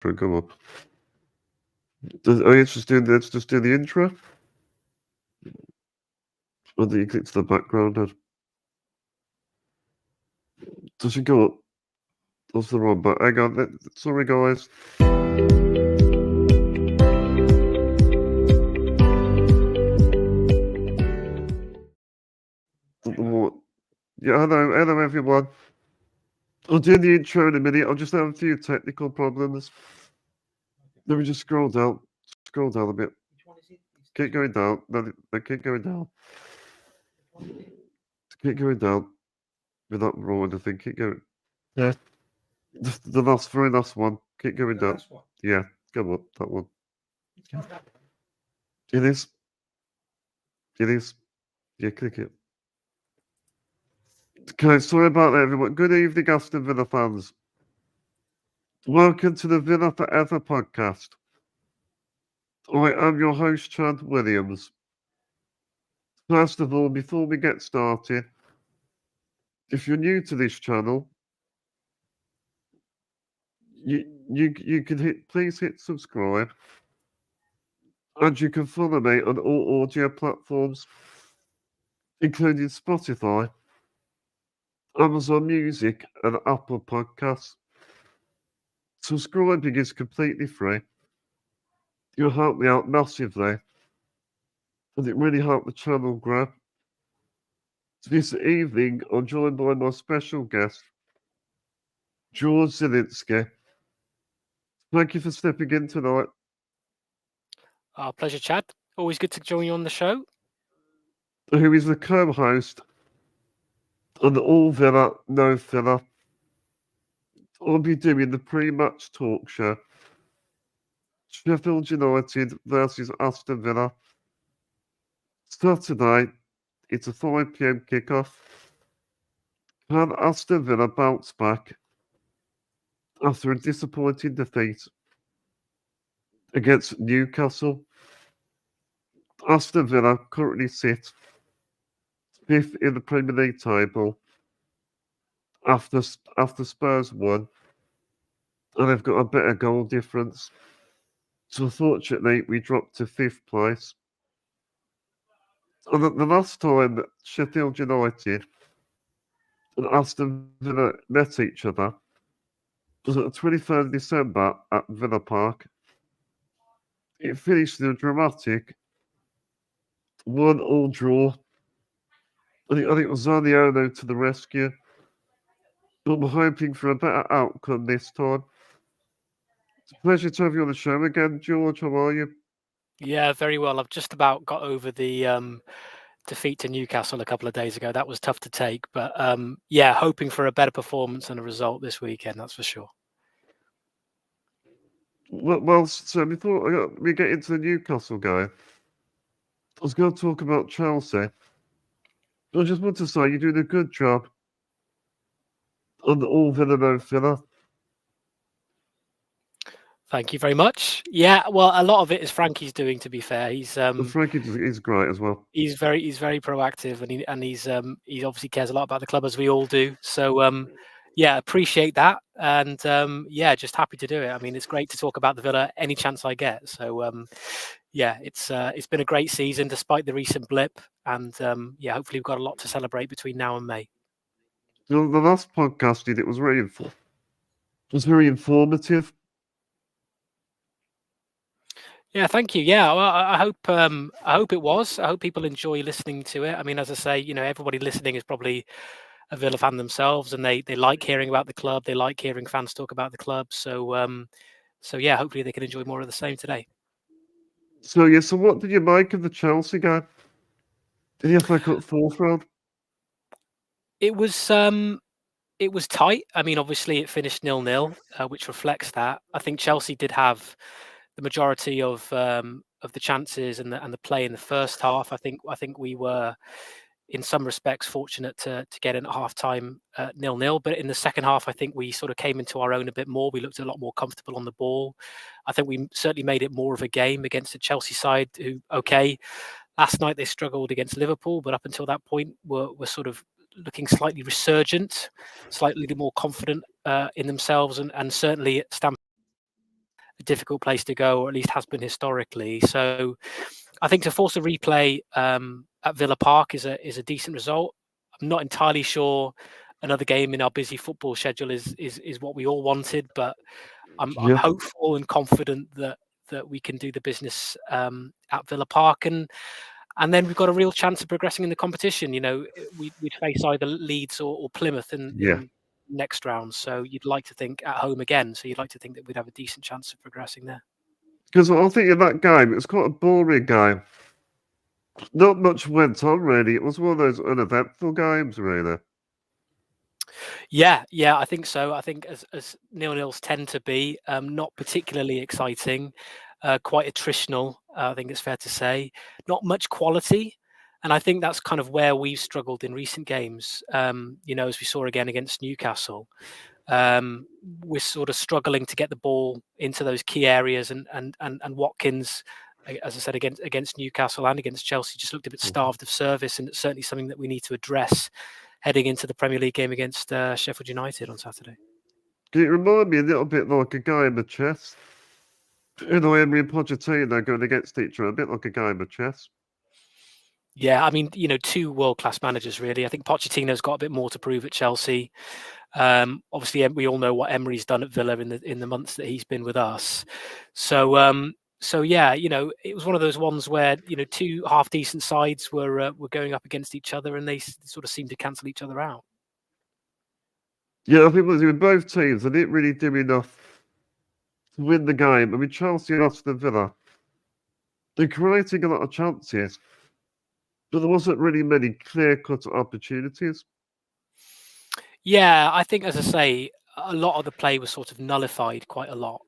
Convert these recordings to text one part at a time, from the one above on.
Come on. Are you just doing? Let's just do the intro. Or do you click to the background? Does it go up? That's the wrong button. Hang on. Sorry, guys. Yeah, hello everyone. I'll do the intro in a minute. I'll just have a few technical problems. Let me just scroll down a bit. Keep going down. No, keep going down. Keep going down. Without rolling the thing. Keep going. Yeah. The very last one. Keep going down. Last one. Yeah, come on, that one. It is. Yeah, click it. Okay, sorry about that, everyone. Good evening, Aston Villa fans. Welcome to the Villa Forever podcast. I am your host, Chad Williams. First of all, before we get started, if you're new to this channel, you can please hit subscribe, and you can follow me on all audio platforms, including Spotify, Amazon Music, and Apple Podcasts. Subscribing is completely free. You'll help me out massively, and it really helped the channel grow. This evening, I'm joined by my special guest, George Zielinski. Thank you for stepping in tonight. Our pleasure, Chad. Always good to join you on the show. Who is the co-host on the All Villa, No Filler. I'll be doing the pre-match talk show. Sheffield United versus Aston Villa. Saturday, it's a 5 p.m. kickoff. Can Aston Villa bounce back after a disappointing defeat against Newcastle? Aston Villa currently sit 5th in the Premier League table after Spurs won, and they've got a better goal difference. So unfortunately, we dropped to 5th place. And the last time Sheffield United and Aston Villa met each other was on the 23rd of December at Villa Park. It finished in a dramatic 1-1 draw. I think it was Zaniolo to the rescue. But we're hoping for a better outcome this time. It's a pleasure to have you on the show again, George. How are you? Yeah, very well. I've just about got over the defeat to Newcastle a couple of days ago. That was tough to take, but yeah, hoping for a better performance and a result this weekend, that's for sure. Well, so before we get into the Newcastle game, I was going to talk about Chelsea. I just want to say you're doing a good job on the All Villa No Filler. Thank you very much. Yeah, well, a lot of it is Frankie's doing. To be fair, he's Frankie is great as well. He's very proactive, and he obviously cares a lot about the club, as we all do. So yeah, appreciate that, and yeah, just happy to do it. I mean, it's great to talk about the Villa any chance I get. So yeah, it's been a great season despite the recent blip, and yeah, hopefully we've got a lot to celebrate between now and May. The last podcast it was very informative. Yeah, thank you. Yeah, well, I hope it was. I hope people enjoy listening to it. I mean, as I say, everybody listening is probably a Villa fan themselves, and they like hearing about the club. They like hearing fans talk about the club. So yeah, hopefully they can enjoy more of the same today. So yeah, so what did you make of the Chelsea game? Did you FA Cup fourth round? It was tight. I mean, obviously it finished 0-0, which reflects that. I think Chelsea did have the majority of the chances and the play in the first half. I think we were, in some respects, fortunate to get in at half time 0-0. But in the second half, I think we sort of came into our own a bit more. We looked a lot more comfortable on the ball. I think we certainly made it more of a game against the Chelsea side, who, okay, last night they struggled against Liverpool, but up until that point were sort of looking slightly resurgent, slightly more confident in themselves, and certainly at Stamford difficult place to go, or at least has been historically. So I think to force a replay at Villa Park is a decent result. I'm not entirely sure another game in our busy football schedule is what we all wanted, but I'm hopeful and confident that we can do the business at Villa Park, and then we've got a real chance of progressing in the competition. We'd face either Leeds or Plymouth in next round, so you'd like to think at home again. So you'd like to think that we'd have a decent chance of progressing there. Because I think in that game, it's quite a boring game. Not much went on, really. It was one of those uneventful games, really. Yeah, I think so. I think as 0-0s tend to be, not particularly exciting, quite attritional. I think it's fair to say, not much quality, and I think that's kind of where we've struggled in recent games. As we saw again against Newcastle, we're sort of struggling to get the ball into those key areas, and Watkins, as I said, against Newcastle and against Chelsea, just looked a bit starved of service, and it's certainly something that we need to address heading into the Premier League game against Sheffield United on Saturday. It reminded me a little bit like a game of chess. Emery and Pochettino going against each other, a bit like a game of chess. Yeah, I mean, two world-class managers, really. I think Pochettino's got a bit more to prove at Chelsea. Obviously, we all know what Emery's done at Villa in the months that he's been with us. So yeah, it was one of those ones where two half decent sides were going up against each other, and they sort of seemed to cancel each other out. Yeah, I think with both teams, they didn't really do enough to win the game. I mean, Chelsea and Aston Villa, they're creating a lot of chances, but there wasn't really many clear-cut opportunities. Yeah, I think, as I say, a lot of the play was sort of nullified quite a lot.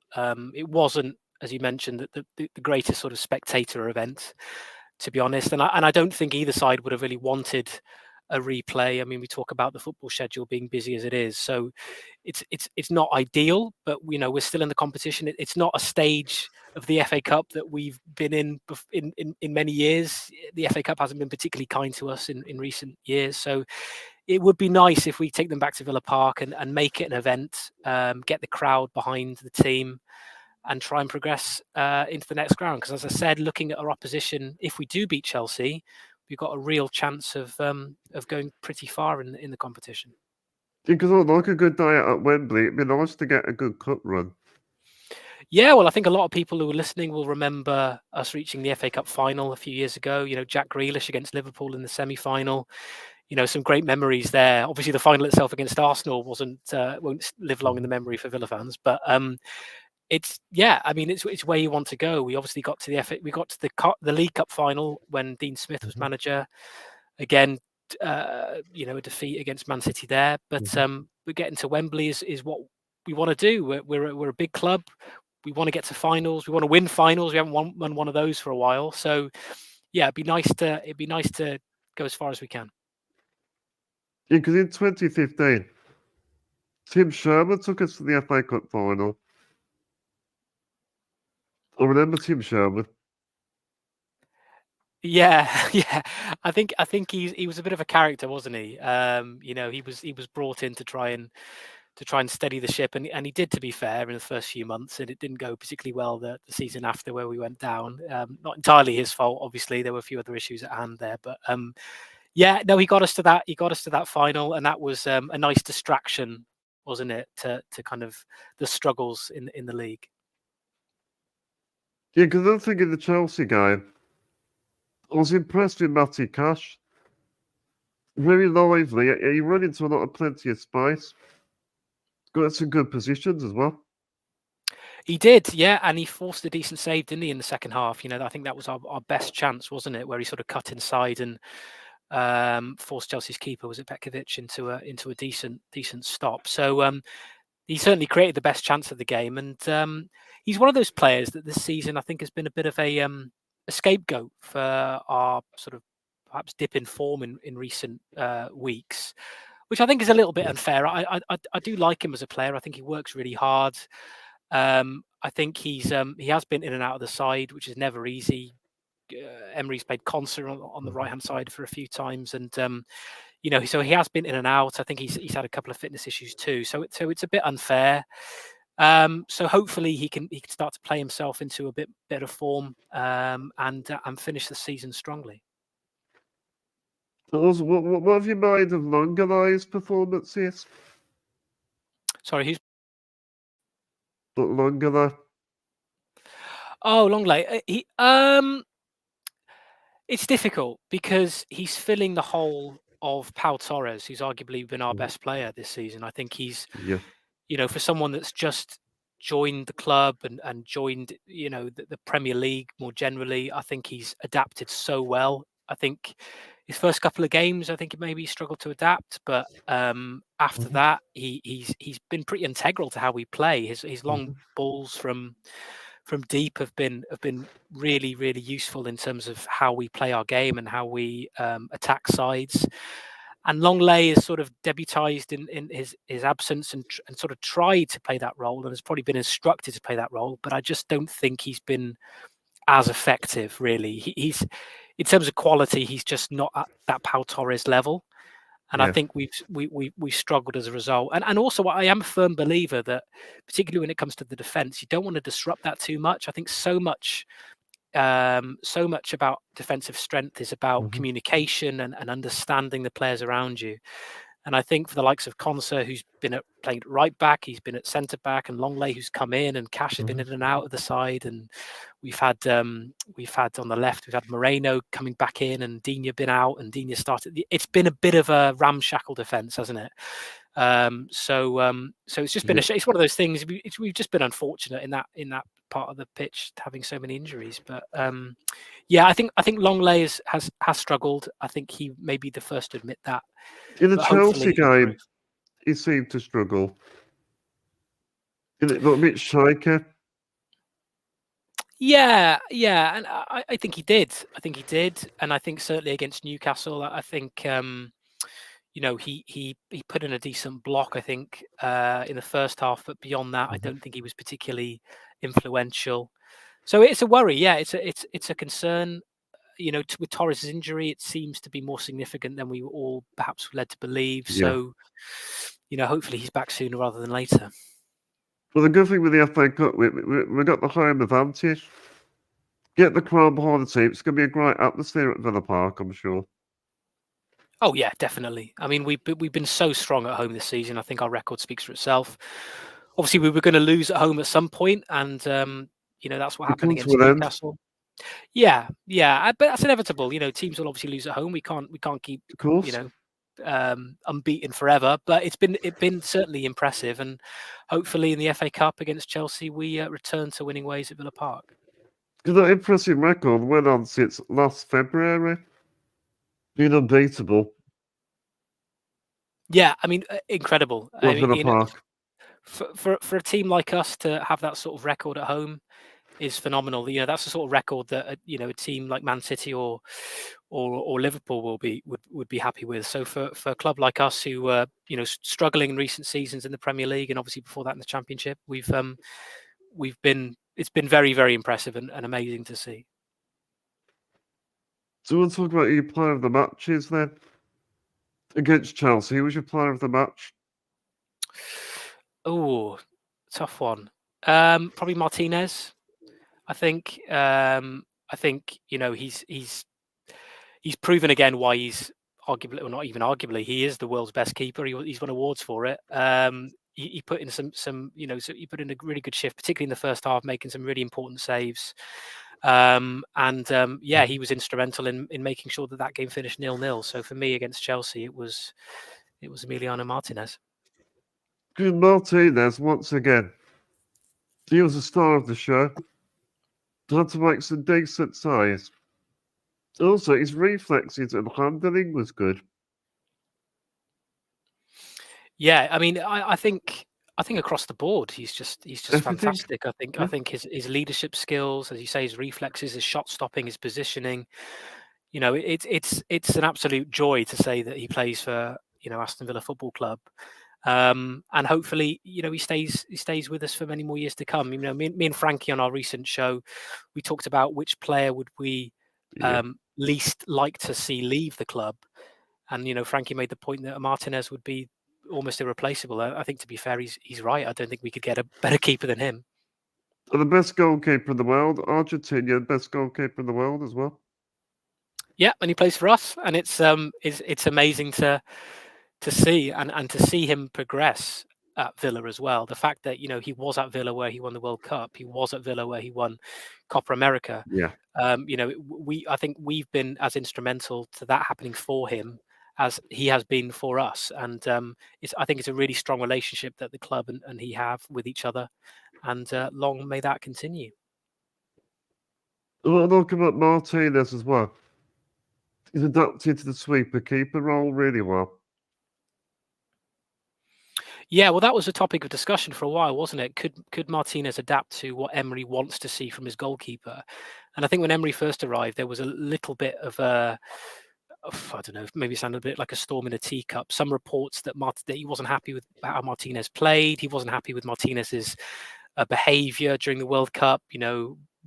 It wasn't, as you mentioned, the greatest sort of spectator event, to be honest. And I don't think either side would have really wanted a replay. I mean, we talk about the football schedule being busy as it is, so it's not ideal. But we're still in the competition. It's not a stage of the FA Cup that we've been in many years. The FA Cup hasn't been particularly kind to us in recent years, so it would be nice if we take them back to Villa Park and make it an event, get the crowd behind the team, and try and progress into the next round. Because, as I said, looking at our opposition, if we do beat Chelsea, we've got a real chance of going pretty far in the competition. Because I like a good day at Wembley. It'd be nice to get a good cup run. Yeah, well, I think a lot of people who are listening will remember us reaching the FA Cup final a few years ago. Jack Grealish against Liverpool in the semi-final. Some great memories there. Obviously, the final itself against Arsenal won't live long in the memory for Villa fans, but it's where you want to go. We obviously got to the League Cup final when Dean Smith was manager. Again, a defeat against Man City there, but we're getting to Wembley is what we want to do. We're a big club. We want to get to finals. We want to win finals. We haven't won one of those for a while. So yeah, it'd be nice to go as far as we can. Yeah, because in 2015, Tim Sherman took us to the FA Cup final. I remember Tim Sherman. Yeah. I think he was a bit of a character, wasn't he? He was brought in to try and steady the ship, and he did, to be fair, in the first few months, and it didn't go particularly well the season after, where we went down. Not entirely his fault, obviously. There were a few other issues at hand there, but yeah, no, he got us to that final, and that was a nice distraction, wasn't it, to kind of the struggles in the league. Yeah, because I'm thinking the Chelsea game, I was impressed with Matty Cash. Very lively. He ran into plenty of space. Got some good positions as well. He did, yeah, and he forced a decent save, didn't he, in the second half? I think that was our best chance, wasn't it, where he sort of cut inside and forced Chelsea's keeper, was it Petkovic, into a decent stop. So he certainly created the best chance of the game, and he's one of those players that this season I think has been a bit of a scapegoat for our sort of perhaps dip in form in recent weeks, which I think is a little bit unfair. I do like him as a player. I think he works really hard. I think he has been in and out of the side, which is never easy. Emery's played Concert on the right hand side for a few times, and so he has been in and out. I think he's had a couple of fitness issues too. So it's a bit unfair. So hopefully he can start to play himself into a bit better form and finish the season strongly. Also, what have you made of Longolay's performances? Sorry, who's? Longolay. Oh, Longley. It's difficult because he's filling the hole of Pau Torres, who's arguably been our best player this season. I think he's, Yeah. for someone that's just joined the club and joined, the Premier League more generally, I think he's adapted so well. I think his first couple of games, I think maybe he struggled to adapt, but after that, he's been pretty integral to how we play. His long balls from deep have been really, really useful in terms of how we play our game and how we attack sides. And Longley has sort of debutized in his absence and sort of tried to play that role and has probably been instructed to play that role. But I just don't think he's been as effective, really. He's in terms of quality, he's just not at that Pau Torres level. And I think we've struggled as a result. And also, I am a firm believer that, particularly when it comes to the defence, you don't want to disrupt that too much. I think so much about defensive strength is about communication and understanding the players around you. And I think for the likes of Konsa, who's been playing at right back, he's been at centre back, and Longley, who's come in, and Cash has been in and out of the side, and we've had on the left, we've had Moreno coming back in, and Digne been out, and Digne started. It's been a bit of a ramshackle defence, hasn't it? So it's just been it's one of those things. We've just been unfortunate in that part of the pitch, having so many injuries. But I think Longley has struggled. I think he may be the first to admit that. In the Chelsea game, he seemed to struggle. Did it look a bit shaky? Yeah, and I think he did. And I think certainly against Newcastle, I think he put in a decent block, I think, in the first half. But beyond that, I don't think he was particularly influential. So it's a worry. Yeah, it's a concern. With Torres' injury, it seems to be more significant than we were all perhaps led to believe. So, hopefully he's back sooner rather than later. Well, the good thing with the FA Cup, we got the home advantage. Get the crowd behind the team. It's going to be a great atmosphere at Villa Park, I'm sure. Oh yeah, definitely. I mean, we've been so strong at home this season. I think our record speaks for itself. Obviously, we were going to lose at home at some point, and that's what happened against Newcastle. Yeah, but that's inevitable. Teams will obviously lose at home. We can't keep, of course, unbeaten forever. But it's been certainly impressive, and hopefully in the FA Cup against Chelsea, we return to winning ways at Villa Park. That impressive record went on since last February. Been unbeatable. Yeah, I mean, incredible. Villa Park. For a team like us to have that sort of record at home is phenomenal. That's the sort of record that a team like Man City or Liverpool would be happy with. So for a club like us who were struggling in recent seasons in the Premier League and obviously before that in the Championship, it's been very, very impressive and amazing to see. So we'll talk about your player of the matches then. Against Chelsea, who was your player of the match? Oh, tough one. Probably Martinez. I think he's proven again why he's arguably, or not even arguably, he is the world's best keeper. He's won awards for it. He put in some he put in a really good shift, particularly in the first half, making some really important saves. He was instrumental in making sure that game finished 0-0. So for me against Chelsea, it was Emiliano Martinez. Good Martinez once again. He was the star of the show. Had to make some decent saves. Also, his reflexes and handling was good. Yeah, I mean, I think across the board, he's just fantastic. I think his leadership skills, as you say, his reflexes, his shot stopping, his positioning. It's an absolute joy to say that he plays for Aston Villa Football Club, and hopefully he stays with us for many more years to come. Me and Frankie on our recent show, we talked about which player would we least like to see leave the club, and Frankie made the point that Martinez would be almost irreplaceable. I think, to be fair, he's right. I don't think we could get a better keeper than him. And the best goalkeeper in the world, Argentina, best goalkeeper in the world as well. Yeah, and he plays for us, and it's amazing to see and to see him progress at Villa as well. The fact that he was at Villa where he won the World Cup, he was at Villa where he won Copa America. Yeah. I think we've been as instrumental to that happening for him as he has been for us, and I think it's a really strong relationship that the club and he have with each other, and long may that continue. Well, talk about Martinez as well. He's adapted to the sweeper keeper role really well. Yeah, well, that was a topic of discussion for a while, wasn't it? Could Martinez adapt to what Emery wants to see from his goalkeeper? And I think when Emery first arrived, there was a little bit of I don't know, maybe it sounded a bit like a storm in a teacup. Some reports that he wasn't happy with how Martinez played. He wasn't happy with Martinez's behaviour during the World Cup,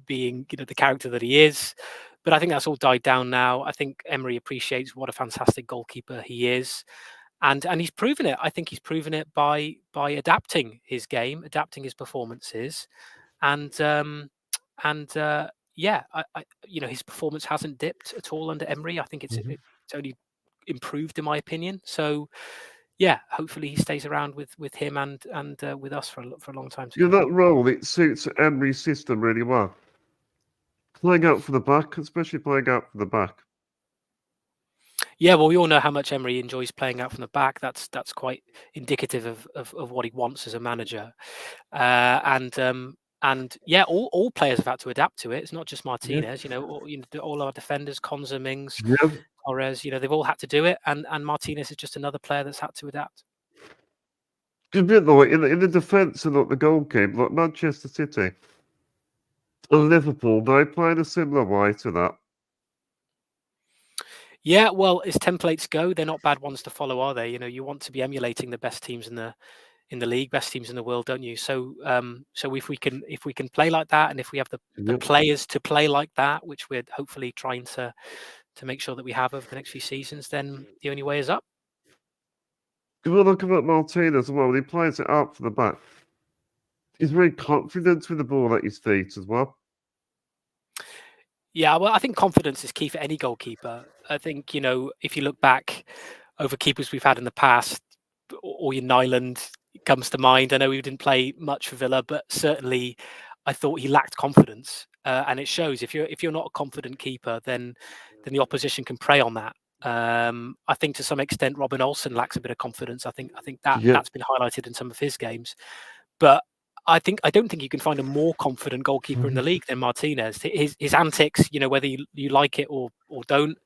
being the character that he is. But I think that's all died down now. I think Emery appreciates what a fantastic goalkeeper he is. And he's proven it. I think he's proven it by adapting his game, adapting his performances, and his performance hasn't dipped at all under Emery. I think it's only improved, in my opinion. So, yeah, hopefully he stays around with him and with us for a long time to come. That role, it suits Emery's system really well. Playing out for the back, especially playing out for the back. Yeah, well, we all know how much Emery enjoys playing out from the back. That's quite indicative of what he wants as a manager. And yeah, all players have had to adapt to it. It's not just Martinez. Yeah. All our defenders, Konza, Mings, Yeah. Torres. They've all had to do it, and Martinez is just another player that's had to adapt. Because though, in the defence and the goalkeeper, like Manchester City and Liverpool, they played a similar way to that. Yeah, well, as templates go, they're not bad ones to follow, are they? You want to be emulating the best teams in the league, best teams in the world, don't you? So, if we can play like that, and if we have the players to play like that, which we're hopefully trying to make sure that we have over the next few seasons, then the only way is up. If we look at Martinez as well, he plays it out for the back. He's very confident with the ball at his feet as well. Yeah, well, I think confidence is key for any goalkeeper. I think, if you look back over keepers we've had in the past, or Nyland comes to mind. I know he didn't play much for Villa, but certainly I thought he lacked confidence, and it shows. If you're not a confident keeper, then the opposition can prey on that. I think to some extent Robin Olsen lacks a bit of confidence. I think that's been highlighted in some of his games, but I don't think you can find a more confident goalkeeper in the league than Martinez. His antics, whether you like it or don't,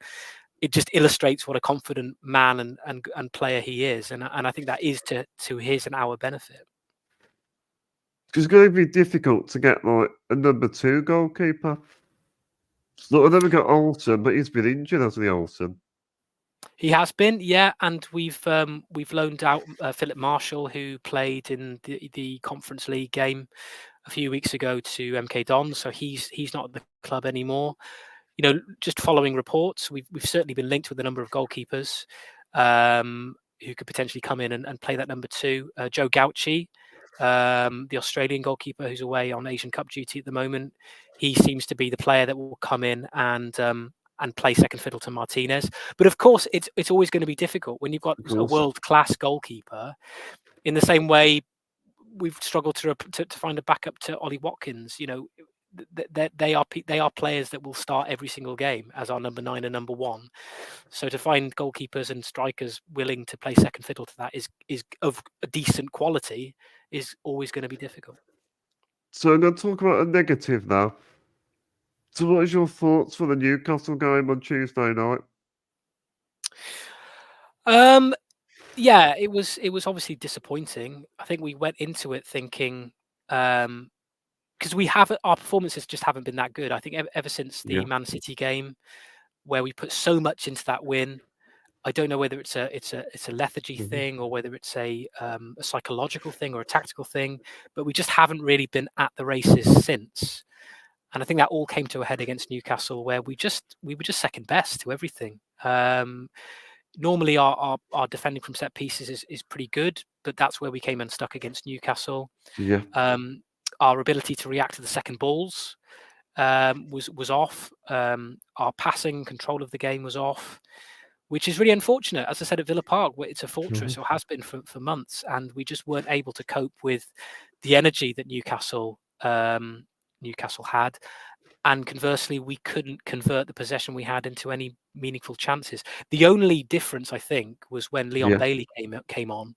it just illustrates what a confident man and player he is, and I think that is to his and our benefit. It's going to be difficult to get like a number 2 goalkeeper. So I never got Olsen, but he's been injured, hasn't he, Olsen? He has been, yeah, and we've loaned out Philip Marshall, who played in the Conference League game a few weeks ago to MK Dons, so he's not at the club anymore. Just following reports, we've certainly been linked with a number of goalkeepers who could potentially come in and play that number 2. Joe Gauci, the Australian goalkeeper who's away on Asian Cup duty at the moment, he seems to be the player that will come in and play second fiddle to Martinez. But of course, it's always going to be difficult when you've got a world-class goalkeeper. In the same way, we've struggled to find a backup to Ollie Watkins. They are players that will start every single game as our number 9 and number 1. So to find goalkeepers and strikers willing to play second fiddle to that is of a decent quality is always going to be difficult. So I'm going to talk about a negative now. So what is your thoughts for the Newcastle game on Tuesday night? Yeah, it was obviously disappointing. I think we went into it thinking, because our performances just haven't been that good. I think ever since the Man City game, where we put so much into that win. I don't know whether it's a lethargy thing or whether it's a psychological thing or a tactical thing, but we just haven't really been at the races since. And I think that all came to a head against Newcastle, where we were just second best to everything. Normally, our defending from set pieces is pretty good, but that's where we came unstuck against Newcastle. Yeah. Our ability to react to the second balls was off. Our passing control of the game was off, which is really unfortunate. As I said, at Villa Park, where it's a fortress, or has been for months, and we just weren't able to cope with the energy that Newcastle had. And conversely, we couldn't convert the possession we had into any meaningful chances. The only difference, I think, was when Leon Yeah. Bailey came on,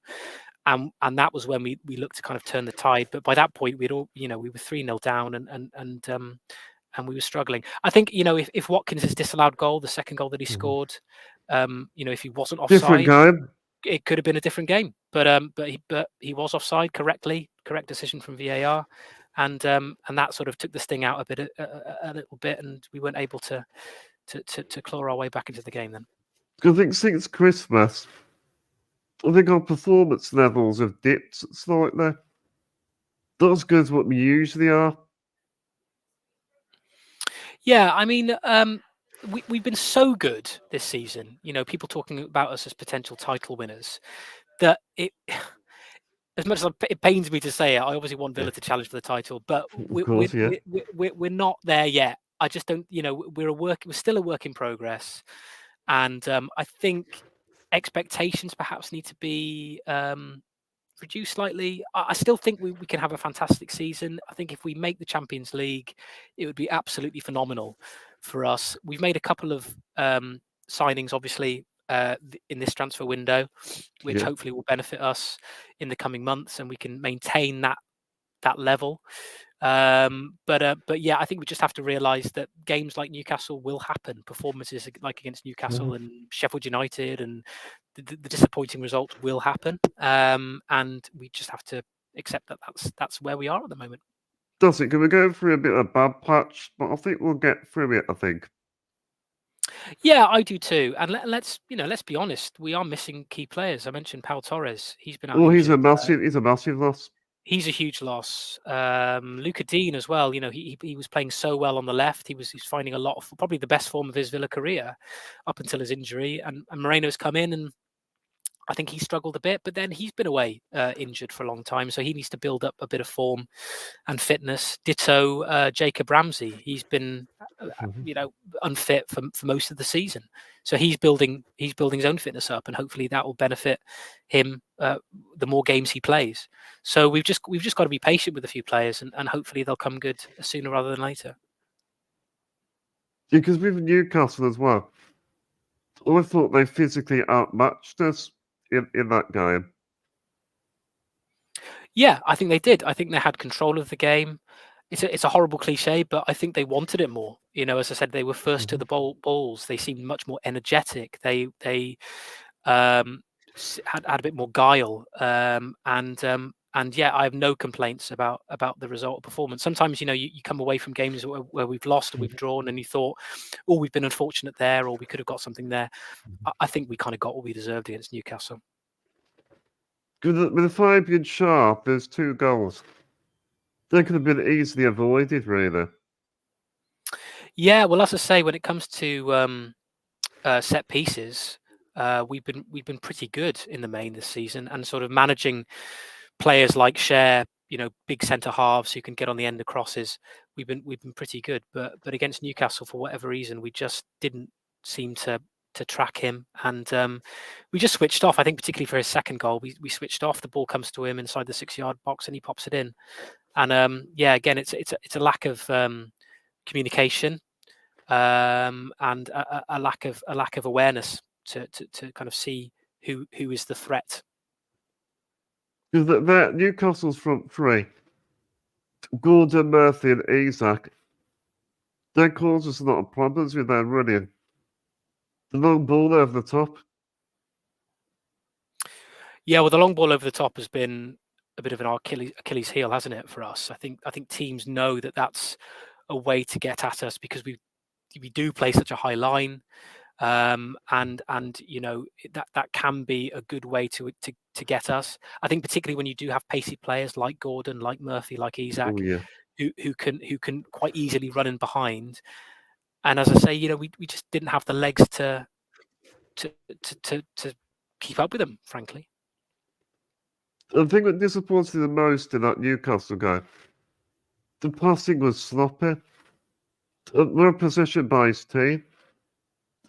and that was when we looked to kind of turn the tide. But by that point, we were 3-0 down, and we were struggling. I think if Watkins' disallowed goal, the second goal that he scored, if he wasn't Different offside, game. it could have been a different game. But he was offside correct decision from VAR. And that sort of took the sting out a little bit, and we weren't able to claw our way back into the game then. I think since Christmas, I think our performance levels have dipped slightly. Not as good as what we usually are. Yeah, I mean, we've been so good this season. People talking about us as potential title winners. That as much as it pains me to say it, I obviously want Villa to challenge for the title, but we're not there yet. I just don't. We're still a work in progress, and I think expectations perhaps need to be reduced slightly. I still think we can have a fantastic season. I think if we make the Champions League, it would be absolutely phenomenal for us. We've made a couple of signings, obviously, in this transfer window, which hopefully will benefit us in the coming months, and we can maintain that level. But yeah, I think we just have to realise that games like Newcastle will happen. Performances like against Newcastle and Sheffield United, and the disappointing results will happen. And we just have to accept that that's where we are at the moment. Does it? We're going through a bit of a bad patch, but I think we'll get through it. I think. Yeah, I do too. And let's be honest. We are missing key players. I mentioned Pau Torres. He's been out. Oh, he's a massive loss. He's a huge loss. Luca Dean as well. He was playing so well on the left. He's finding a lot of probably the best form of his Villa career up until his injury. And Moreno's come in, and I think he struggled a bit, but then he's been away injured for a long time, so he needs to build up a bit of form and fitness. Ditto Jacob Ramsey. He's been unfit for most of the season, so he's building his own fitness up, and hopefully that will benefit him the more games he plays. So we've just got to be patient with a few players, and hopefully they'll come good sooner rather than later. Because with Newcastle as well, I thought they physically outmatched us in that game. Yeah, I think they did. I think they had control of the game. It's a horrible cliche, but I think they wanted it more. As I said, they were first to the balls. They seemed much more energetic. They had a bit more guile. And yeah, I have no complaints about the result of performance. Sometimes you come away from games where we've lost or we've drawn, and you thought, oh, we've been unfortunate there, or we could have got something there. I think we kind of got what we deserved against Newcastle. With Fabian Sharp, there's 2 goals. They could have been easily avoided, really. Yeah, well, as I say, when it comes to set pieces, we've been pretty good in the main this season, and sort of managing players like Cher, big centre halves who can get on the end of crosses. We've been pretty good, but against Newcastle, for whatever reason, we just didn't seem to track him, and we just switched off. I think particularly for his second goal, we switched off. The ball comes to him inside the 6-yard box, and he pops it in. And yeah, again, it's a lack of communication and a lack of awareness to kind of see who is the threat. Because Newcastle's front three, Gordon, Murphy, and Isak, they cause us a lot of problems with their running. The long ball over the top. Yeah, well, the long ball over the top has been a bit of an Achilles heel, hasn't it, for us? I think teams know that that's a way to get at us, because we do play such a high line, and that can be a good way to get us. I think particularly when you do have pacey players like Gordon, like Murphy, like Isak, who can quite easily run in behind. And as I say, we just didn't have the legs to to keep up with them, frankly. I think what disappointed me the most in that Newcastle game, the passing was sloppy. We're a possession-based team.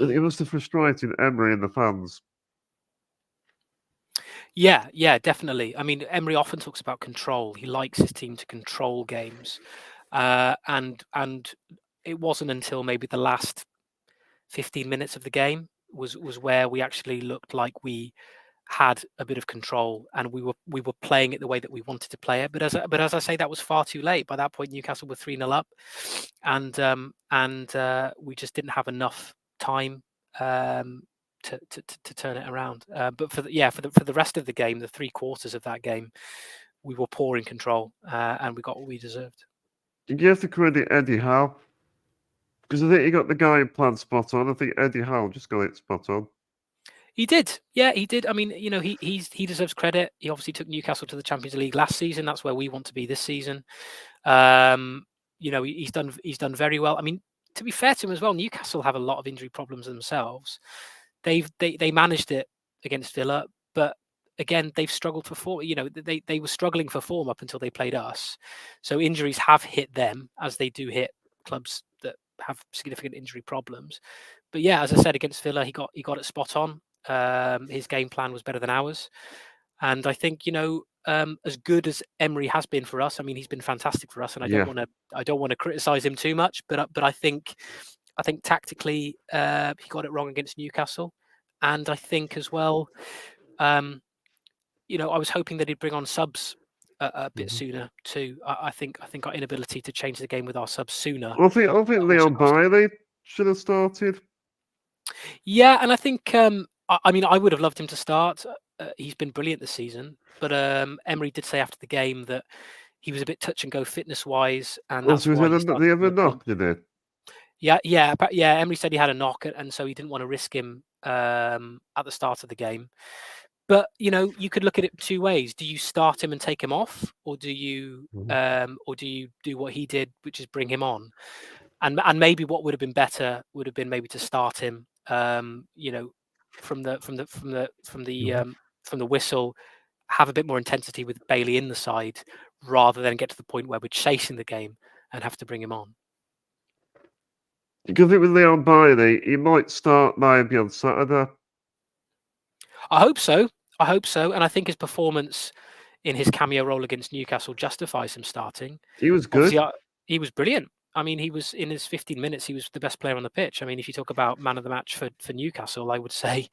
And it must have frustrated Emery and the fans. Yeah, definitely. I mean, Emery often talks about control. He likes his team to control games, and it wasn't until maybe the last 15 minutes of the game was where we actually looked like we had a bit of control and we were playing it the way that we wanted to play it. But as I say, that was far too late. By that point, Newcastle were 3-0 up, and we just didn't have enough time to turn it around. But for the rest of the game, the 3/4 of that game, we were poor in control, and we got what we deserved. You have to credit Eddie Howe, because I think he got the game plan spot on. I think Eddie Howe just got it spot on. He did, yeah, he did. I mean, he deserves credit. He obviously took Newcastle to the Champions League last season. That's where we want to be this season. He's done very well. I mean, to be fair to him as well, Newcastle have a lot of injury problems themselves. They managed it against Villa, but again, they've struggled for form. They were struggling for form up until they played us. So injuries have hit them, as they do hit clubs that have significant injury problems. But yeah, as I said, against Villa, he got it spot on. His game plan was better than ours, and I think as good as Emery has been for us, I mean, he's been fantastic for us, and I don't want to criticize him too much, but I think tactically he got it wrong against Newcastle, and I think as well, I was hoping that he'd bring on subs a bit sooner too. I think our inability to change the game with our subs sooner. I think Leon Bailey should have started. Yeah, and I think I mean, I would have loved him to start. He's been brilliant this season, but Emery did say after the game that he was a bit touch and go fitness wise, and that's why he started. They have a knock, did it? Yeah. Emery said he had a knock, and so he didn't want to risk him at the start of the game. But you could look at it two ways. Do you start him and take him off, or do you do what he did, which is bring him on? And maybe what would have been better would have been maybe to start him, from the whistle, have a bit more intensity with Bailey in the side, rather than get to the point where we're chasing the game and have to bring him on. Because it was Leon Bailey, he might start maybe on Saturday. I hope so, and I think his performance in his cameo role against Newcastle justifies him starting. He was good. He was brilliant. I mean, he was in his 15 minutes. He was the best player on the pitch. I mean, if you talk about man of the match for Newcastle, I would say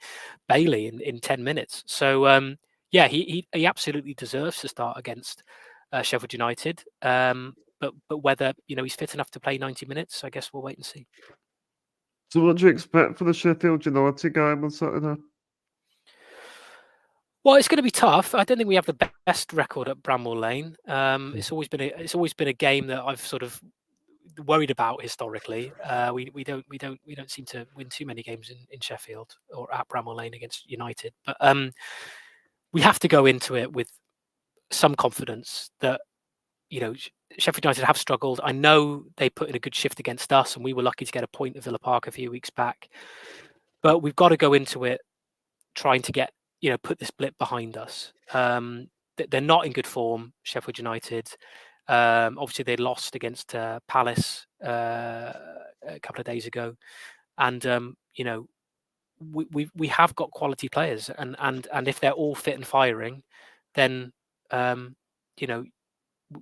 Bailey in 10 minutes. So yeah, he absolutely deserves to start against Sheffield United. But whether he's fit enough to play 90 minutes, I guess we'll wait and see. So what do you expect for the Sheffield United game on Saturday? Well, it's going to be tough. I don't think we have the best record at Bramall Lane. It's always been a game that I've sort of worried about historically. We don't seem to win too many games in Sheffield or at Bramall Lane against United. But we have to go into it with some confidence that Sheffield United have struggled. I know they put in a good shift against us, and we were lucky to get a point at Villa Park a few weeks back. But we've got to go into it trying to get put this blip behind us. They're not in good form, Sheffield United. Obviously, they lost against Palace a couple of days ago, and we have got quality players, and if they're all fit and firing, then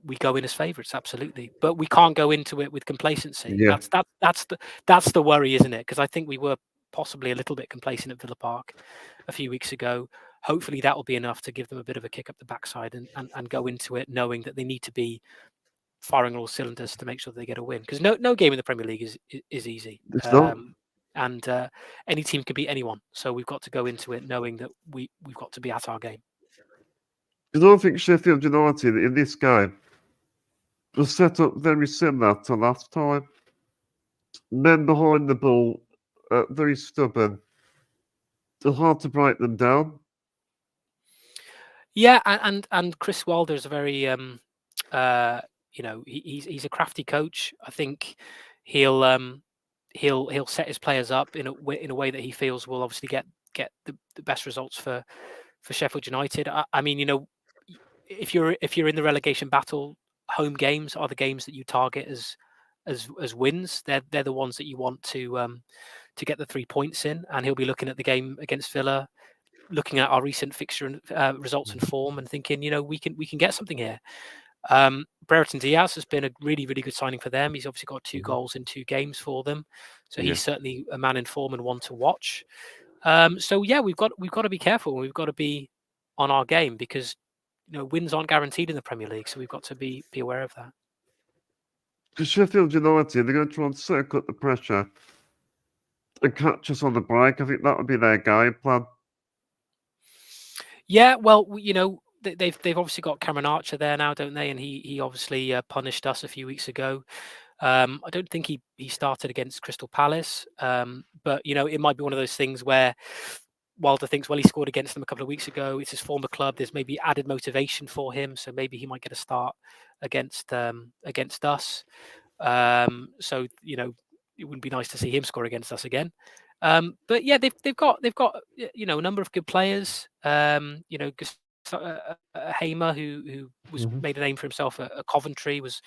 we go in as favourites, absolutely. But we can't go into it with complacency. Yeah. That's the worry, isn't it? Because I think we were possibly a little bit complacent at Villa Park a few weeks ago. Hopefully that will be enough to give them a bit of a kick up the backside and go into it knowing that they need to be firing all cylinders to make sure they get a win. Because no game in the Premier League is easy. It's not. And any team can beat anyone. So we've got to go into it knowing that we've got to be at our game. Because I think Sheffield United in this game was set up very similar to last time. Men behind the ball, very stubborn. It's hard to break them down. Yeah, and Chris Wilder is a very he's a crafty coach. I think he'll set his players up in a way that he feels will obviously get get the best results for Sheffield United. I mean, if you're in the relegation battle, home games are the games that you target as wins. They're the ones that you want to get the 3 points in, and he'll be looking at the game against Villa, looking at our recent fixture results and form, and thinking, we can get something here. Brereton Diaz has been a really, really good signing for them. He's obviously got 2 goals in 2 games for them, so he's certainly a man in form and one to watch. So yeah, we've got to be careful. We've got to be on our game, because wins aren't guaranteed in the Premier League, so we've got to be aware of that. Because Sheffield United, they're going to try and circle the pressure and catch us on the break. I think that would be their game plan. Yeah, well, they've obviously got Cameron Archer there now, don't they? And he obviously punished us a few weeks ago. I don't think he started against Crystal Palace, but it might be one of those things where Wilder thinks, well, he scored against them a couple of weeks ago. It's his former club. There's maybe added motivation for him, so maybe he might get a start against us. So it wouldn't be nice to see him score against us again. But yeah, they've got a number of good players. Hamer, who was made a name for himself at Coventry, was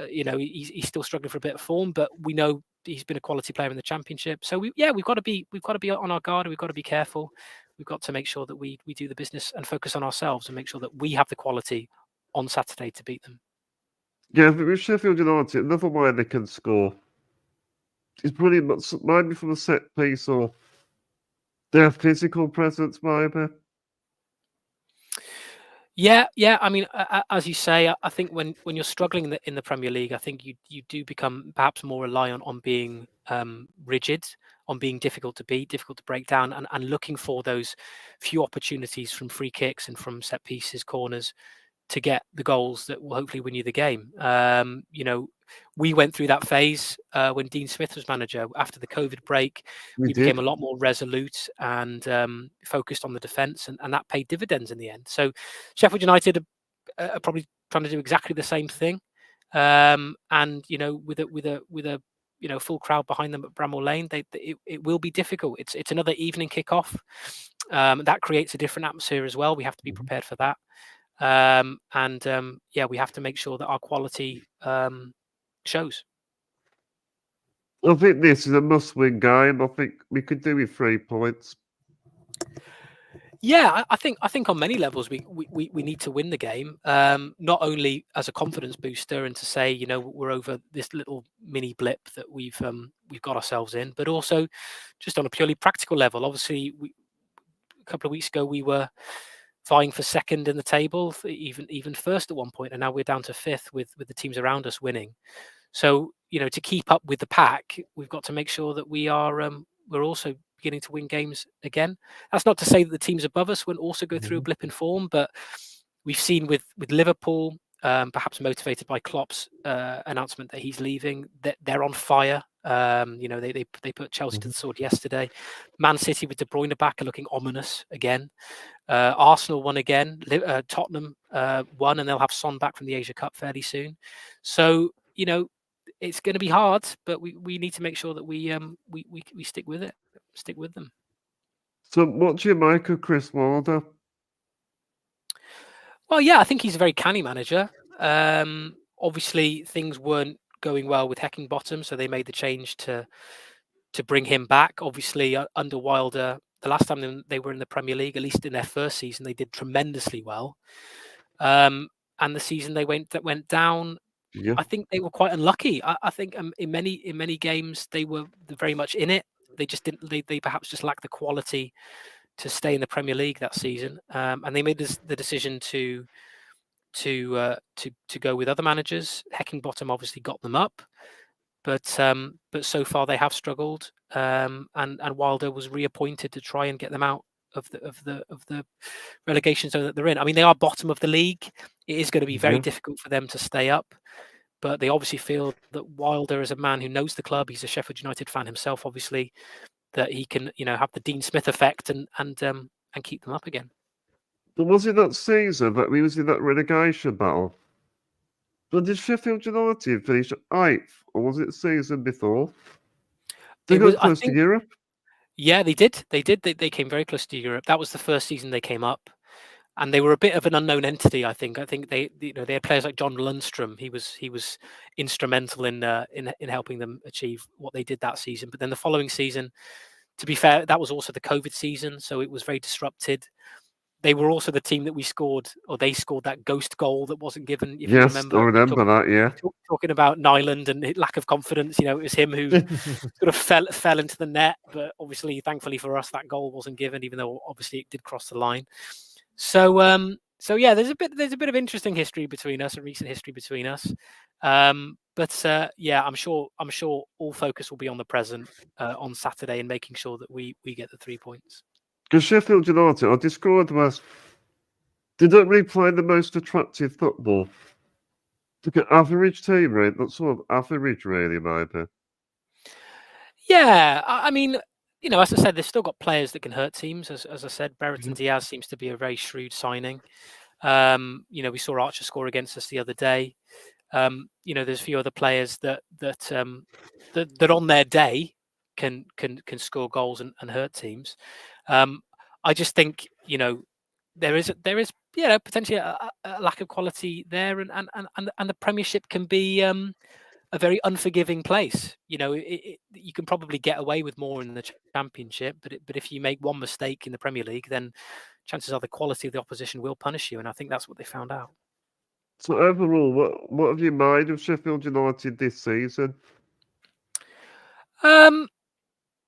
he's still struggling for a bit of form, but we know he's been a quality player in the Championship. So we've got to be on our guard. We've got to be careful. We've got to make sure that we do the business and focus on ourselves and make sure that we have the quality on Saturday to beat them. Yeah, but with Sheffield United, another way they can score is pretty much maybe from a set piece or their physical presence, maybe. Yeah. I mean, as you say, I think when you're struggling in the Premier League, I think you do become perhaps more reliant on being rigid, on being difficult to beat, difficult to break down, and looking for those few opportunities from free kicks and from set pieces, corners, to get the goals that will hopefully win you the game. We went through that phase when Dean Smith was manager. After the COVID break, we became a lot more resolute and focused on the defence, and that paid dividends in the end. So Sheffield United are probably trying to do exactly the same thing, and with a full crowd behind them at Bramall Lane, it will be difficult. It's another evening kickoff. That creates a different atmosphere as well. We have to be prepared for that. We have to make sure that our quality shows. I think this is a must-win game. I think we could do with 3 points. Yeah, I think on many levels we need to win the game. Not only as a confidence booster and to say we're over this little mini blip that we've got ourselves in, but also just on a purely practical level. Obviously, a couple of weeks ago we were vying for second in the table, even first at one point, and now we're down to fifth with the teams around us winning. So to keep up with the pack, we've got to make sure that we're also beginning to win games again. That's not to say that the teams above us won't also go through a blip in form, but we've seen with Liverpool, perhaps motivated by Klopp's announcement that he's leaving, that they're on fire. They put Chelsea to the sword yesterday. Man City with De Bruyne back are looking ominous again. Arsenal won again. Tottenham won, and they'll have Son back from the Asia Cup fairly soon. So it's going to be hard, but we need to make sure that we stick with it, stick with them. So what do you make of Chris Wilder? Well, yeah, I think he's a very canny manager. Obviously, things weren't going well with Heckingbottom, so they made the change to bring him back. Obviously, under Wilder, the last time they were in the Premier League, at least in their first season, they did tremendously well. And the season they went down, Yeah. I think they were quite unlucky. I think in many games they were very much in it. They just didn't. They perhaps just lacked the quality to stay in the Premier League that season, and they made the decision to go with other managers. Heckingbottom obviously got them up, but so far they have struggled. And Wilder was reappointed to try and get them out of the relegation zone that they're in. I mean, they are bottom of the league. It is going to be very difficult for them to stay up, but they obviously feel that Wilder is a man who knows the club. He's a Sheffield United fan himself, obviously, that he can have the Dean Smith effect and keep them up again. But was it that season that we was in that relegation battle? But did Sheffield United finish 8th, or was it the season before? They got close to Europe. Yeah, they did. They did. They came very close to Europe. That was the first season they came up, and they were a bit of an unknown entity. I think. They they had players like John Lundstrom. He was instrumental in helping them achieve what they did that season. But then the following season, to be fair, that was also the COVID season, so it was very disrupted. They were also the team that we scored, or they scored that ghost goal that wasn't given. If you Yes, I remember, remember that. Yeah. talking about Nyland and lack of confidence, it was him who sort of fell into the net. But obviously, thankfully for us, that goal wasn't given, even though obviously it did cross the line. So yeah, there's a bit of interesting history between us, and recent history between us. But yeah, I'm sure all focus will be on the present on Saturday and making sure that we get the 3 points. Because Sheffield United are described as they don't really play the most attractive football. Look at average team rate. That's sort of average, really, maybe. Yeah, I mean, as I said, they've still got players that can hurt teams. As I said, Brereton Diaz seems to be a very shrewd signing. We saw Archer score against us the other day. There's a few other players that on their day can score goals and hurt teams. I just think there is potentially a lack of quality there, and the Premiership can be a very unforgiving place. You can probably get away with more in the Championship, but if you make one mistake in the Premier League, then chances are the quality of the opposition will punish you, and I think that's what they found out. So overall, what have you made of Sheffield United this season?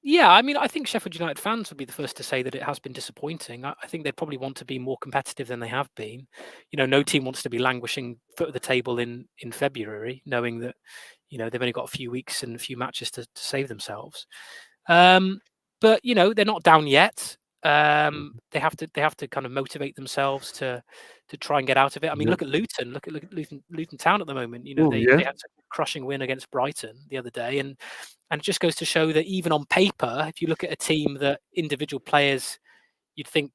Yeah, I mean, I think Sheffield United fans would be the first to say that it has been disappointing. I think they'd probably want to be more competitive than they have been. No team wants to be languishing foot of the table in February, knowing that they've only got a few weeks and a few matches to save themselves. But they're not down yet. They have to kind of motivate themselves to try and get out of it. I mean, Yeah. look at Luton. Look at Luton Town at the moment. Oh, They yeah. had a crushing win against Brighton the other day, and it just goes to show that even on paper, if you look at a team that individual players, you'd think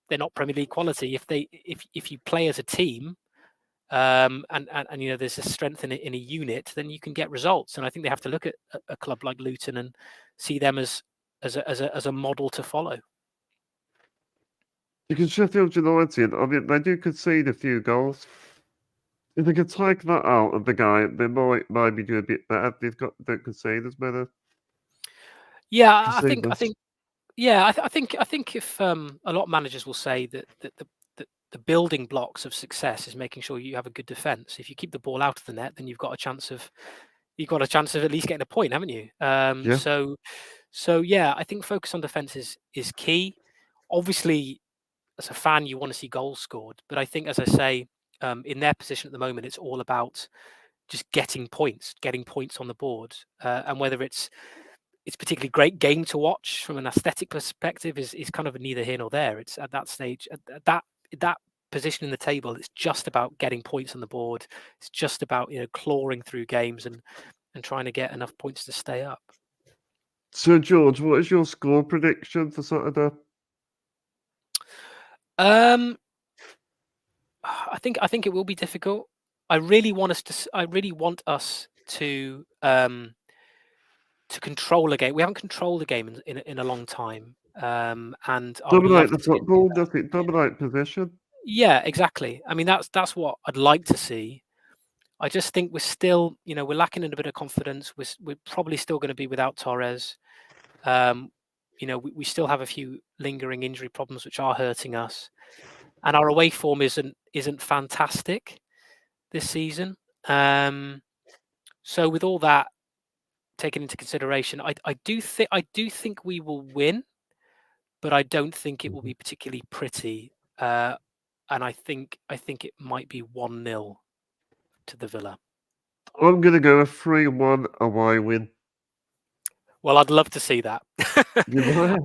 they're not Premier League quality. If you play as a team, and there's a strength in a unit, then you can get results. And I think they have to look at a club like Luton and see them as a model to follow. Because Sheffield United, I mean, they do concede a few goals. If they could take that out of the game, they might maybe do a bit better. Don't concede as many. Yeah, I Concede think less. yeah, I think if a lot of managers will say that the building blocks of success is making sure you have a good defense. If you keep the ball out of the net, then you've got a chance of at least getting a point, haven't you? Yeah. So yeah, I think focus on defense is key. Obviously, as a fan, you want to see goals scored, but I think, as I say, in their position at the moment, it's all about just getting points on the board, and whether it's particularly great game to watch from an aesthetic perspective is kind of neither here nor there. It's at that stage, at that position in the table, it's just about getting points on the board. It's just about clawing through games and trying to get enough points to stay up. So George, what is your score prediction for Saturday? I think it will be difficult. I really want us to control a game. We haven't controlled a game in a long time, and I would love Dominate the to see it. football, does it? Dominate possession. Yeah, exactly. I mean, that's what I'd like to see. I just think we're still, we're lacking in a bit of confidence. We're probably still going to be without Torres. We still have a few lingering injury problems which are hurting us, and our away form isn't fantastic this season. So with all that taken into consideration, I do think we will win, but I don't think it will be particularly pretty. And I think it might be 1-0 to the Villa. I'm going to go a 3-1 away win. Well, I'd love to see that. You know?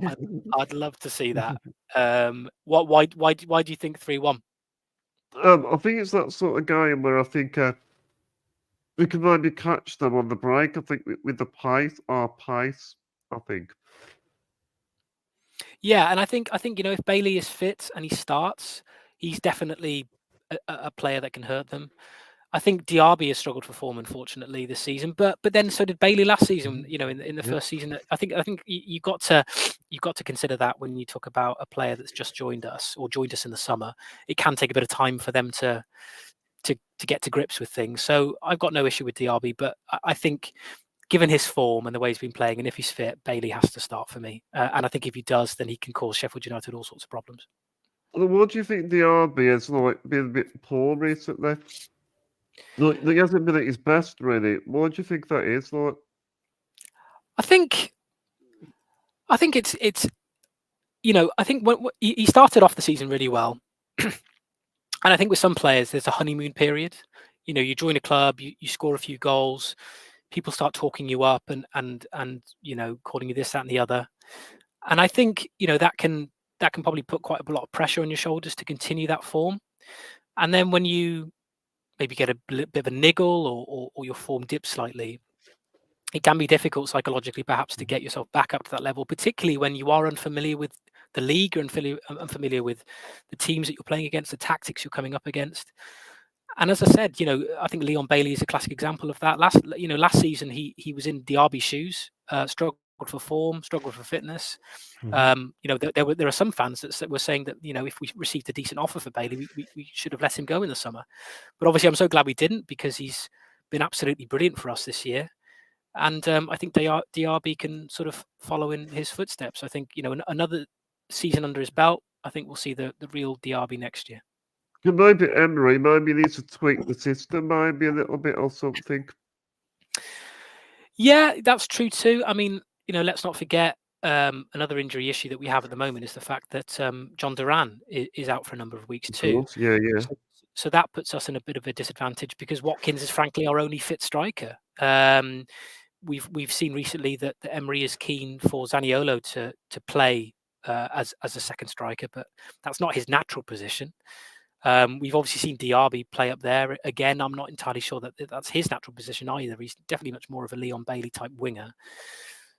I'd love to see that. Why do you think 3-1? I think it's that sort of game where I think we can maybe catch them on the break. I think with the pace, our pace, I think. Yeah, and I think if Bailey is fit and he starts, he's definitely a player that can hurt them. I think Diaby has struggled for form, unfortunately, this season. But then so did Bailey last season. You know, in the first season, I think you got to consider that when you talk about a player that's just joined us or joined us in the summer. It can take a bit of time for them to get to grips with things. So I've got no issue with Diaby, but I think given his form and the way he's been playing, and if he's fit, Bailey has to start for me. And I think if he does, then he can cause Sheffield United all sorts of problems. What do you think Diaby has like been a bit poor recently? Like, he hasn't been at his best, really. What do you think that is like? I think it's I think when he started off the season really well, and I think with some players there's a honeymoon period. You join a club, you score a few goals, people start talking you up and calling you this, that, and the other. And I think that can probably put quite a lot of pressure on your shoulders to continue that form. And then when you maybe get a bit of a niggle or your form dips slightly, it can be difficult psychologically perhaps to get yourself back up to that level, particularly when you are unfamiliar with the league, or unfamiliar with the teams that you're playing against, the tactics you're coming up against. And as I said, I think Leon Bailey is a classic example of that. Last season he was in Diaby's shoes, struggled for form, struggled for fitness. There are some fans that were saying that if we received a decent offer for Bailey, we should have let him go in the summer. But obviously, I'm so glad we didn't, because he's been absolutely brilliant for us this year. And I think Diaby can sort of follow in his footsteps. I think another season under his belt, I think we'll see the real Diaby next year. Maybe Emery needs to tweak the system maybe a little bit or something. Yeah, that's true too. I mean, let's not forget another injury issue that we have at the moment is the fact that John Duran is out for a number of weeks too. Yeah. So that puts us in a bit of a disadvantage, because Watkins is frankly our only fit striker. We've seen recently that Emery is keen for Zaniolo to play as a second striker, but that's not his natural position. We've obviously seen Diaby play up there. Again, I'm not entirely sure that that's his natural position either. He's definitely much more of a Leon Bailey type winger.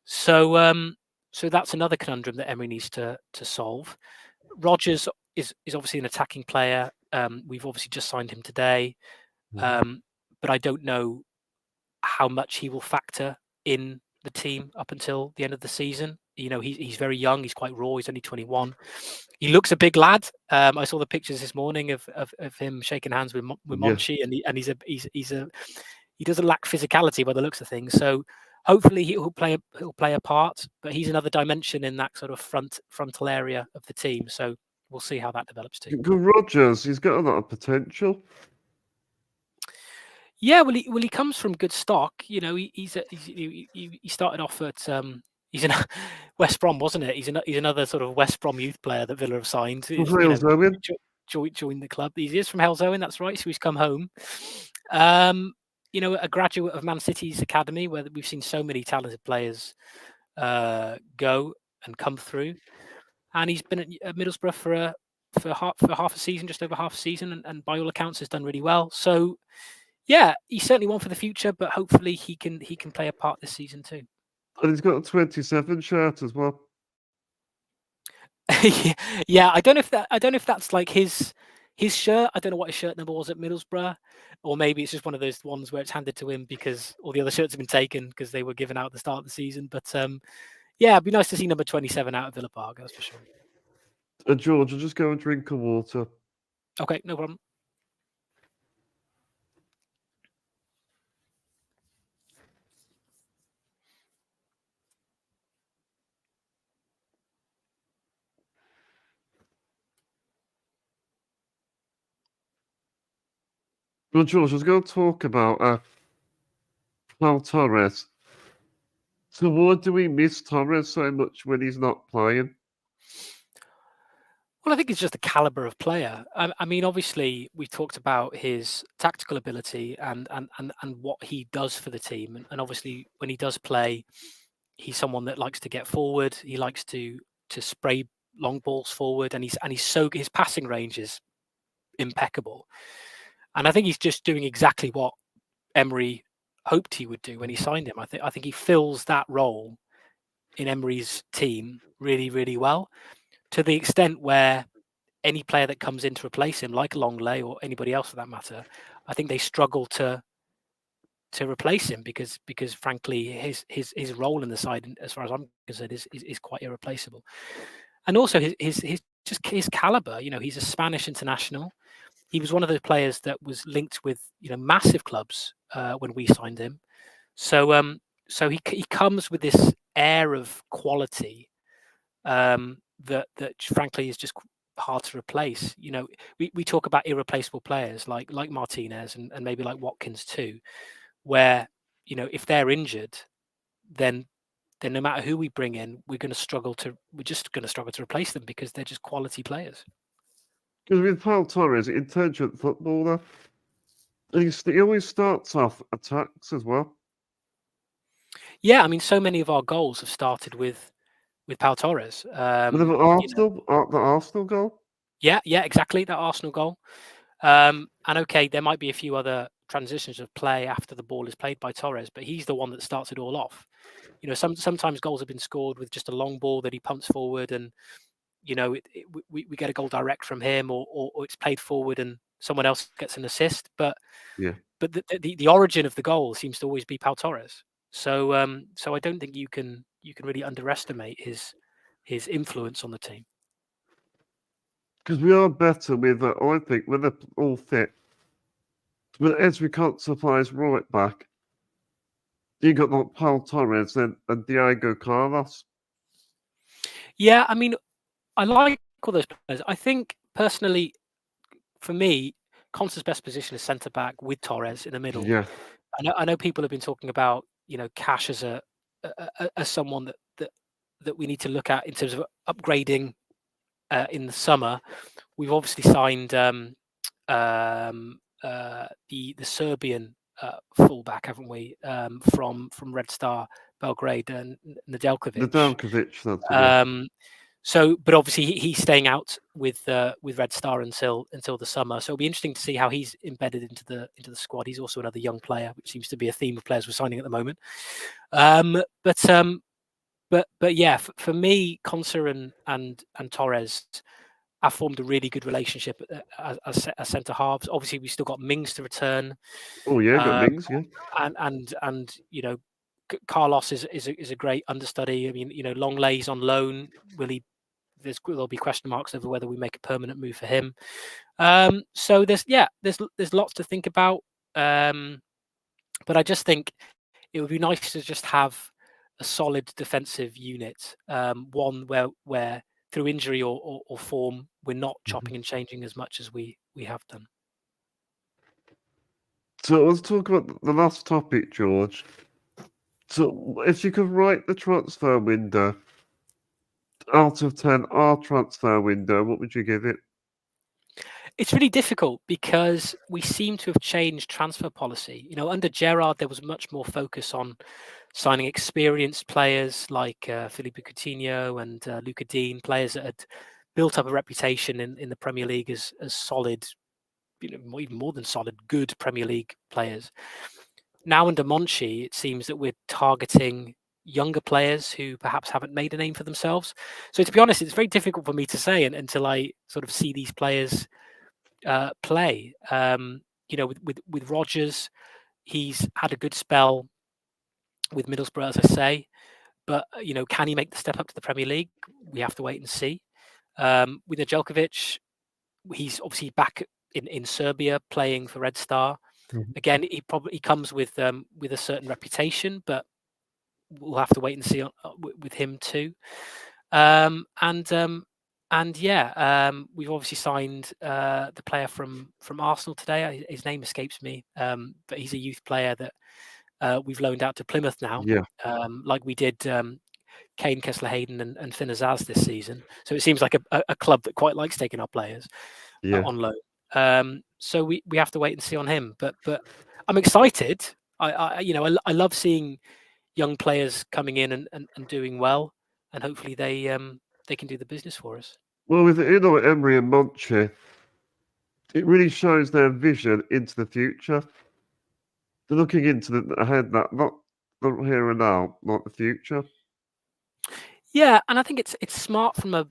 So that's another conundrum that Emery needs to solve. Rodgers is obviously an attacking player. We've obviously just signed him today, but I don't know how much he will factor in the team up until the end of the season. He's very young. He's quite raw. He's only 21. He looks a big lad. I saw the pictures this morning of him shaking hands with Monchi, and he doesn't lack physicality by the looks of things. So hopefully he'll play a part. But he's another dimension in that sort of frontal area of the team. So we'll see how that develops too. Rodgers, he's got a lot of potential. Yeah, well, he comes from good stock. He started off at he's in West Brom, wasn't it? He's another sort of West Brom youth player that Villa have signed. Joined the club. He is from Halesowen, that's right. So he's come home. A graduate of Man City's academy, where we've seen so many talented players go and come through. And he's been at Middlesbrough for half a season, just over half a season, and by all accounts has done really well. So yeah, he's certainly one for the future, but hopefully he can play a part this season too. And he's got a 27 shirt as well. Yeah, I don't know if that's like his shirt. I don't know what his shirt number was at Middlesbrough, or maybe it's just one of those ones where it's handed to him because all the other shirts have been taken because they were given out at the start of the season. But yeah, it'd be nice to see number 27 out of Villa Park, that's for sure. George, I'll just go and drink a water. Okay, no problem. Well, George, I was going to talk about Paul Torres. So why do we miss Torres so much when he's not playing? Well, I think it's just the caliber of player. I mean, obviously, we've talked about his tactical ability and what he does for the team. And obviously, when he does play, he's someone that likes to get forward. He likes to spray long balls forward, and his passing range is impeccable. And I think he's just doing exactly what Emery hoped he would do when he signed him. I think he fills that role in Emery's team really, really well, to the extent where any player that comes in to replace him, like Longley or anybody else for that matter, I think they struggle to replace him because frankly his role in the side, as far as I'm concerned, is quite irreplaceable. And also his just his caliber. He's a Spanish international. He was one of those players that was linked with massive clubs when we signed him. So he comes with this air of quality that frankly is just hard to replace. We talk about irreplaceable players like Martinez and maybe like Watkins too, where if they're injured, then no matter who we bring in, we're just going to struggle to replace them because they're just quality players. Because with Paul Torres, intelligent footballer, he always starts off attacks as well. Yeah, I mean, so many of our goals have started with Pau Torres. With the Arsenal goal. Yeah, exactly, that Arsenal goal. And okay, there might be a few other transitions of play after the ball is played by Torres, but he's the one that starts it all off. Sometimes goals have been scored with just a long ball that he pumps forward, and we get a goal direct from him, or it's played forward and someone else gets an assist. But the origin of the goal seems to always be Pau Torres. So I don't think you can really underestimate his influence on the team. Because we are better with, I think, when they're all fit. But as we can't supply his right back, you got like Paul Torres and Diego Carlos. Yeah, I mean, I like all those players. I think personally, for me, Conte's best position is centre back with Torres in the middle. Yeah. I know people have been talking about Cash as as someone that we need to look at in terms of upgrading in the summer. We've obviously signed the Serbian fullback, haven't we? From Red Star Belgrade and Nedeljkovic. That's it. So, but obviously he's staying out with Red Star until the summer. So it'll be interesting to see how he's embedded into the squad. He's also another young player, which seems to be a theme of players we're signing at the moment. But yeah, for me, Konsa and Torres have formed a really good relationship as centre halves. Obviously, we've still got Mings to return. Oh yeah, got Mings, yeah. And Carlos is a great understudy. I mean, Longley's on loan. There'll be question marks over whether we make a permanent move for him. So there's lots to think about. But I just think it would be nice to just have a solid defensive unit, one where through injury or form we're not chopping and changing as much as we have done. So let's talk about the last topic, George. So if you could rate the transfer window out of 10, our transfer window, what would you give it? It's really difficult because we seem to have changed transfer policy. Under Gerrard, there was much more focus on signing experienced players like Philippe Coutinho and Luca Dean, players that had built up a reputation in the Premier League as solid, even more than solid, good Premier League players. Now under Monchi, it seems that we're targeting younger players who perhaps haven't made a name for themselves. So to be honest, it's very difficult for me to say until I sort of see these players play. With Rodgers, he's had a good spell with Middlesbrough, as I say, but can he make the step up to the Premier League? We have to wait and see. With Nedeljkovic, he's obviously back in Serbia playing for Red Star. Again, he comes with a certain reputation, but we'll have to wait and see with him too. We've obviously signed the player from Arsenal today. His name escapes me, but he's a youth player that we've loaned out to Plymouth now, like we did Kane, Kessler-Hayden, and Finn Azaz this season. So it seems like a club that quite likes taking our players on loan. So we have to wait and see on him. But I'm excited. I love seeing young players coming in and doing well, and hopefully they can do the business for us. Well, with Emery and Monchi, it really shows their vision into the future. They're looking into the ahead, not here and now, not the future. Yeah, and I think it's smart from a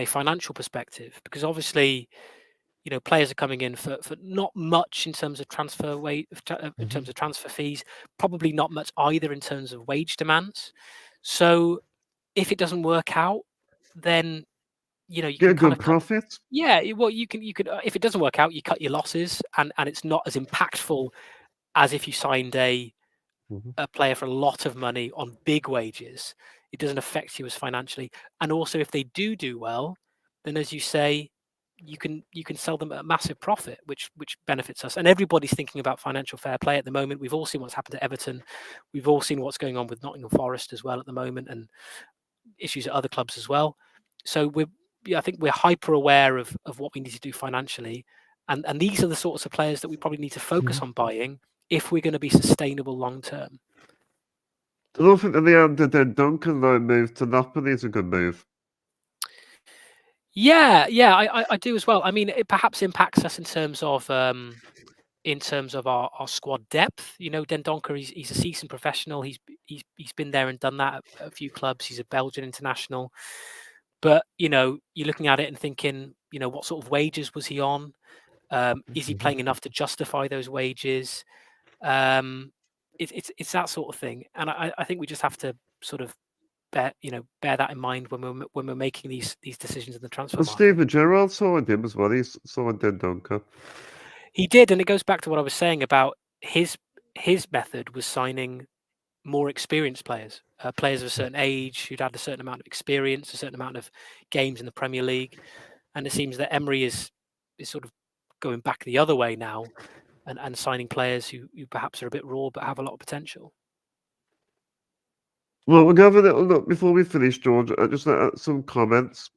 financial perspective, because obviously players are coming in for not much in terms of transfer in terms of transfer fees, probably not much either in terms of wage demands. So if it doesn't work out, then you Get can a kind good of cut. profit. Yeah, well, you could if it doesn't work out, you cut your losses, and it's not as impactful as if you signed a player for a lot of money on big wages. It doesn't affect you as financially, and also if they do well, then as you say, you can sell them at a massive profit, which benefits us. And everybody's thinking about financial fair play at the moment. We've all seen what's happened to Everton. We've all seen what's going on with Nottingham Forest as well at the moment, and issues at other clubs as well. So I think we're hyper aware of what we need to do financially, and these are the sorts of players that we probably need to focus on buying if we're going to be sustainable long term. I don't think in the end that Duncan though move to Napoli is a good move. Yeah, I do as well. I mean, it perhaps impacts us in terms of our squad depth. Dendoncker, he's a seasoned professional. He's been there and done that at a few clubs. He's a Belgian international. But you're looking at it and thinking, what sort of wages was he on? Is he playing enough to justify those wages? It's that sort of thing, and I think we just have to sort of bear that in mind when we're making these decisions in the transfer And market. Steven Gerrard signed him as well. He signed Dendoncker. He did, and it goes back to what I was saying about his method was signing more experienced players, players of a certain age who'd had a certain amount of experience, a certain amount of games in the Premier League, and it seems that Emery is sort of going back the other way now, and signing players who perhaps are a bit raw but have a lot of potential. Well, we'll have a little look before we finish, George. Just some comments.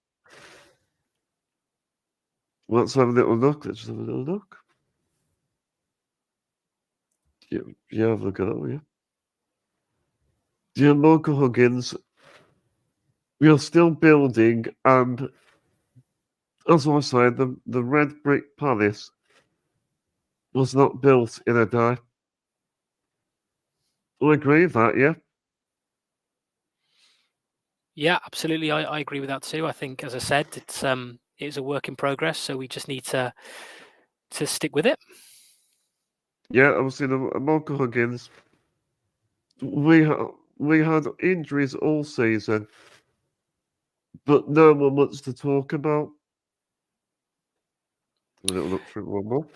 Let's have a little look. Let's just have a little look. Yeah, have a look at that, yeah. Dear Michael Huggins, we are still building, and as I said, the red brick palace was not built in a day. I agree with that, yeah. Yeah, absolutely. I agree with that too. I think, as I said, it's a work in progress, so we just need to stick with it. Yeah, I was seeing Michael Huggins. We had injuries all season, but no one wants to talk about. A little look through one more.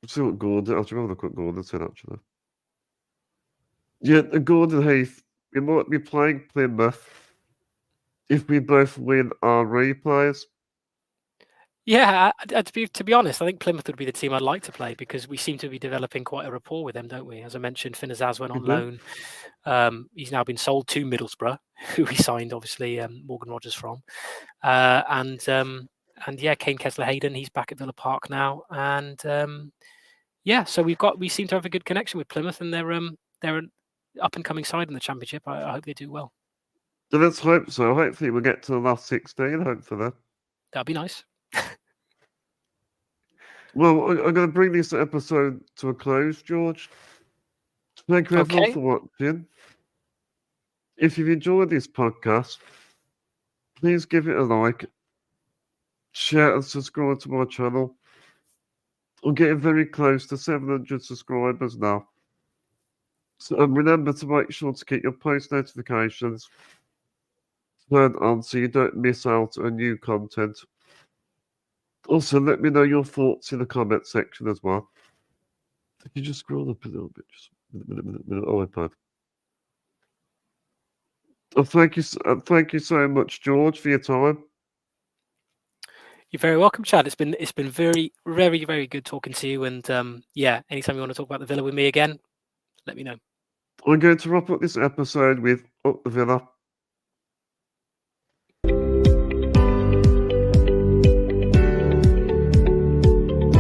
Let's see what Gordon. I'll remember what Gordon said actually. Yeah, Gordon Heath. We might be playing Plymouth if we both win our replays. Yeah, to be honest, I think Plymouth would be the team I'd like to play because we seem to be developing quite a rapport with them, don't we? As I mentioned, Finn Azaz went on loan. He's now been sold to Middlesbrough, who he signed, obviously, Morgan Rogers from. And yeah, Kane Kessler-Hayden, he's back at Villa Park now. And yeah, so we seem to have a good connection with Plymouth, and they're an up and coming side in the Championship. I hope they do well. So let's hope so. Hopefully we'll get to the last 16. Hopefully. That'd be nice. Well, I'm going to bring this episode to a close, George. Thank you everyone for watching. If you've enjoyed this podcast, please give it a like, share and subscribe to my channel. We're getting very close to 700 subscribers now. So remember to make sure to keep your post notifications turned on so you don't miss out on new content. Also, let me know your thoughts in the comment section as well. If you just scroll up a little bit, just a minute, iPad. Oh, thank you so much, George, for your time. You're very welcome, Chad. It's been very, very, very good talking to you. And yeah, anytime you want to talk about the Villa with me again, let me know. I'm going to wrap up this episode with Up the Villa.